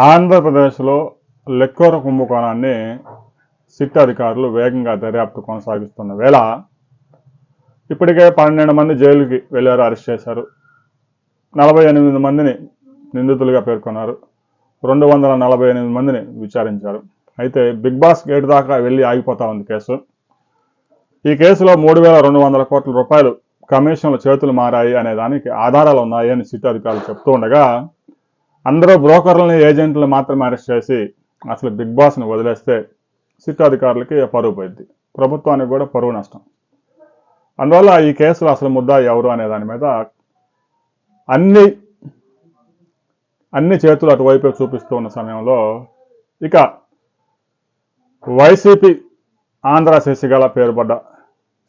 ఆంధ్రప్రదేశ్లో లెక్కర కుంభకోణాన్ని సిట్ అధికారులు వేగంగా దర్యాప్తు కొనసాగిస్తున్న వేళ ఇప్పటికే 12 మంది జైలుకి వెళ్ళారు, అరెస్ట్ చేశారు. 48 మందిని నిందితులుగా పేర్కొన్నారు. 248 మందిని విచారించారు. అయితే బిగ్ బాస్ గేట్ దాకా వెళ్ళి ఆగిపోతా ఉంది కేసు. ఈ కేసులో 3,200 కోట్ల రూపాయలు కమిషన్ల చేతులు మారాయి అనే దానికి ఆధారాలు ఉన్నాయి అని సిట్ అధికారులు చెప్తూ ఉండగా, అందరూ బ్రోకర్లని, ఏజెంట్లను మాత్రమే అరెస్ట్ చేసి అసలు బిగ్ బాస్ని వదిలేస్తే సిట్ అధికారులకి పరువు పోయింది, ప్రభుత్వానికి కూడా పరువు నష్టం. అందువల్ల ఈ కేసులో అసలు ముద్దా ఎవరు అనే దాని మీద అన్ని చేతులు అటువైపు చూపిస్తూ ఉన్న సమయంలో ఇక వైసీపీ ఆంధ్ర శశికళ పేరుపడ్డ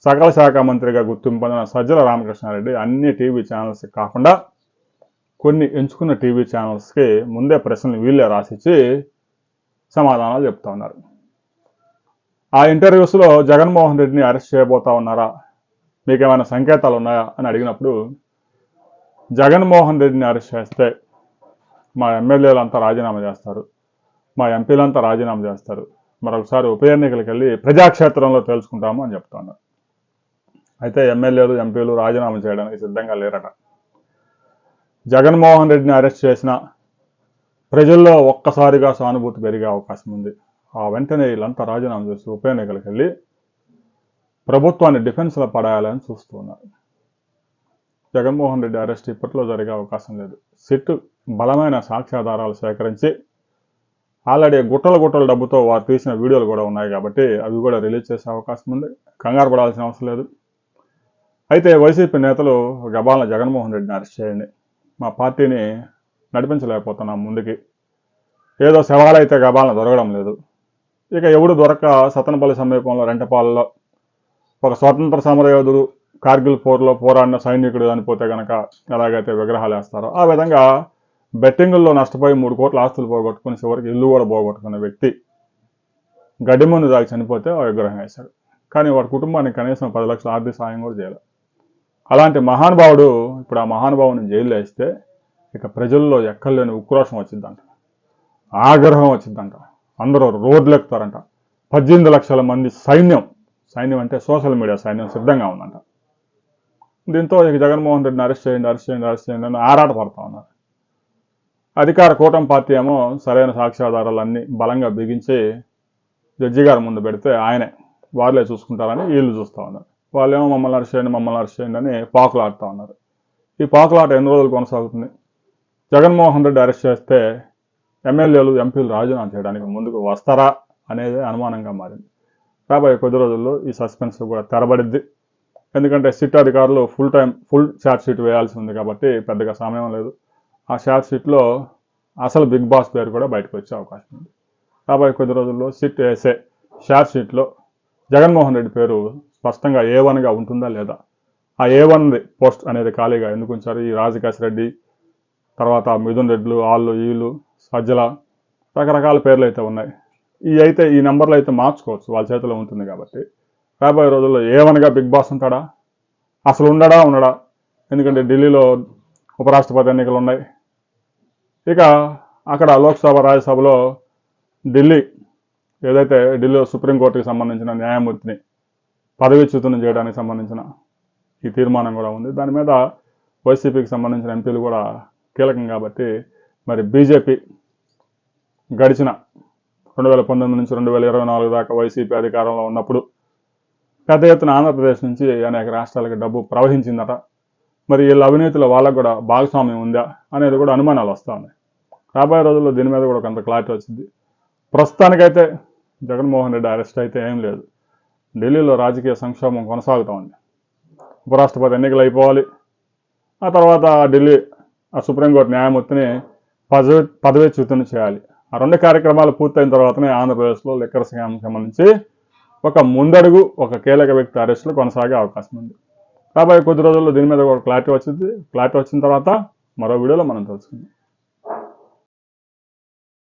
సకల శాఖ మంత్రిగా గుర్తింపు పొందిన సజ్జల రామకృష్ణారెడ్డి అన్ని టీవీ ఛానల్స్ కాకుండా కొన్ని ఎంచుకున్న టీవీ ఛానల్స్కి ముందే ప్రశ్నలు వీళ్ళే రాసిచ్చి సమాధానాలు చెప్తా ఉన్నారు. ఆ ఇంటర్వ్యూస్లో జగన్మోహన్ రెడ్డిని అరెస్ట్ చేయబోతా ఉన్నారా, మీకేమైనా సంకేతాలు ఉన్నాయా అని అడిగినప్పుడు, జగన్మోహన్ రెడ్డిని అరెస్ట్ చేస్తే మా ఎమ్మెల్యేలంతా రాజీనామా చేస్తారు, మా ఎంపీలంతా రాజీనామా చేస్తారు, మరొకసారి ఉప ఎన్నికలకు వెళ్ళి ప్రజాక్షేత్రంలో తెలుసుకుంటాము అని చెప్తా ఉన్నారు. అయితే ఎమ్మెల్యేలు, ఎంపీలు రాజీనామా చేయడానికి సిద్ధంగా లేరట. జగన్మోహన్ రెడ్డిని అరెస్ట్ చేసిన ప్రజల్లో ఒక్కసారిగా సానుభూతి పెరిగే అవకాశం ఉంది. ఆ వెంటనే వీళ్ళంతా రాజీనామా చేసి ఉప ఎన్నికలకు వెళ్ళి ప్రభుత్వాన్ని డిఫెన్స్లో పడాలని చూస్తూ ఉన్నారు. జగన్మోహన్ రెడ్డి అరెస్ట్ ఇప్పట్లో జరిగే అవకాశం లేదు. సిట్ బలమైన సాక్ష్యాధారాలు సేకరించి ఆల్రెడీ గుట్టల డబ్బుతో వారు తీసిన వీడియోలు కూడా ఉన్నాయి కాబట్టి అవి కూడా రిలీజ్ చేసే అవకాశం ఉంది. కంగారు పడాల్సిన అవసరం లేదు. అయితే వైసీపీ నేతలు గబాలన జగన్మోహన్ రెడ్డిని అరెస్ట్ చేయండి, మా పార్టీని నడిపించలేకపోతున్నాం ముందుకి, ఏదో శవాలైతే గబాలన దొరకడం లేదు, ఇక ఎవడు దొరక్క సత్తనపల్లి సమీపంలో రెంటపాలలో ఒక స్వాతంత్ర సమరయోధుడు కార్గిల్ పోర్లో పోరాడిన సైనికుడు చనిపోతే కనుక ఎలాగైతే విగ్రహాలు వేస్తారో ఆ విధంగా బెట్టింగుల్లో నష్టపోయి 3 కోట్ల ఆస్తులు పోగొట్టుకుని చివరికి ఇల్లు కూడా పోగొట్టుకున్న వ్యక్తి గడ్డి ముందు దాకా చనిపోతే ఆ విగ్రహం వేశాడు. కానీ వాడి కుటుంబానికి కనీసం 10 లక్షల ఆర్థిక సాయం కూడా చేయలేదు. అలాంటి మహానుభావుడు ఇప్పుడు ఆ మహానుభావుని జైల్లో వేస్తే ఇక ప్రజల్లో ఎక్కలేని ఉక్రోషం వచ్చిందంట, ఆగ్రహం వచ్చిందంట, అందరూ రోడ్లు ఎక్కుతారంట. 18 లక్షల మంది సైన్యం అంటే సోషల్ మీడియా సైన్యం సిద్ధంగా ఉందంట. దీంతో ఇక జగన్మోహన్ రెడ్డిని అరెస్ట్ చేయండి అని ఆరాట పడతా ఉన్నారు. అధికార కూటమి పార్టీ ఏమో సరైన సాక్ష్యాధారాలన్నీ బలంగా బిగించి జడ్జి గారి ముందు పెడితే వాళ్ళే చూసుకుంటారని వీళ్ళు చూస్తూ ఉన్నారు. వాళ్ళేమో మమ్మల్ని అరెస్ట్ చేయండి అని పాకులాడుతూ ఉన్నారు. ఈ పాకులాట ఎన్ని రోజులు కొనసాగుతుంది? జగన్మోహన్ రెడ్డి అరెస్ట్ చేస్తే ఎమ్మెల్యేలు, ఎంపీలు రాజీనామా చేయడానికి ముందుకు వస్తారా అనేది అనుమానంగా మారింది. రాబోయే కొద్ది రోజుల్లో ఈ సస్పెన్స్ కూడా తెరబడిద్ది. ఎందుకంటే సిట్ అధికారులు ఫుల్ ఛార్జ్ షీట్ వేయాల్సి ఉంది కాబట్టి పెద్దగా సమయం లేదు. ఆ ఛార్జ్ షీట్లో అసలు బిగ్ బాస్ పేరు కూడా బయటకు వచ్చే అవకాశం ఉంది. రాబోయే కొద్ది రోజుల్లో సిట్ వేసే ఛార్జ్ షీట్లో జగన్మోహన్ రెడ్డి పేరు స్పష్టంగా A1గా ఉంటుందా లేదా, ఆ A1 పోస్ట్ అనేది ఖాళీగా ఎందుకు ఉంచారు? ఈ రాజకేశ్ రెడ్డి, తర్వాత మిథున్ రెడ్డిలు, వీళ్ళు సజ్జల, రకరకాల పేర్లు అయితే ఉన్నాయి. ఈ నెంబర్లు అయితే మార్చుకోవచ్చు, వాళ్ళ చేతిలో ఉంటుంది కాబట్టి. రాబోయే రోజుల్లో A1గా బిగ్ బాస్ ఉంటాడా, అసలు ఉండడా? ఎందుకంటే ఢిల్లీలో ఉపరాష్ట్రపతి ఎన్నికలు ఉన్నాయి. ఇక అక్కడ లోక్సభ, రాజ్యసభలో ఢిల్లీలో సుప్రీంకోర్టుకి సంబంధించిన న్యాయమూర్తిని పదవీచ్యుతం చేయడానికి సంబంధించిన ఈ తీర్మానం కూడా ఉంది. దాని మీద వైసీపీకి సంబంధించిన ఎంపీలు కూడా కీలకం కాబట్టి మరి బీజేపీ గడిచిన 2019 నుంచి 2024 దాకా వైసీపీ అధికారంలో ఉన్నప్పుడు పెద్ద ఎత్తున ఆంధ్రప్రదేశ్ నుంచి అనేక రాష్ట్రాలకు డబ్బు ప్రవహించిందట. మరి వీళ్ళ అవినీతిలో వాళ్ళకు కూడా భాగస్వామ్యం ఉందా అనేది కూడా అనుమానాలు వస్తూ ఉన్నాయి. రాబోయే రోజుల్లో దీని మీద కూడా కొంత క్లారిటీ వచ్చింది. ప్రస్తుతానికైతే జగన్మోహన్ రెడ్డి అరెస్ట్ అయితే ఏం లేదు. ఢిల్లీలో రాజకీయ సంక్షోభం కొనసాగుతూ ఉంది. ఉపరాష్ట్రపతి ఎన్నికలు అయిపోవాలి, ఆ తర్వాత ఆ సుప్రీంకోర్టు న్యాయమూర్తిని పదవీచ్యుతం చేయాలి. ఆ 2 కార్యక్రమాలు పూర్తయిన తర్వాతనే ఆంధ్రప్రదేశ్లో లిక్కర్ స్కామ్కి సంబంధించి ఒక ముందడుగు, ఒక కీలక వ్యక్తి అరెస్టులు కొనసాగే అవకాశం ఉంది. రాబోయే కొద్ది రోజుల్లో దీని మీద కూడా క్లారిటీ వచ్చింది. క్లారిటీ వచ్చిన తర్వాత మరో వీడియోలో మనం తెలుసుకుందాం.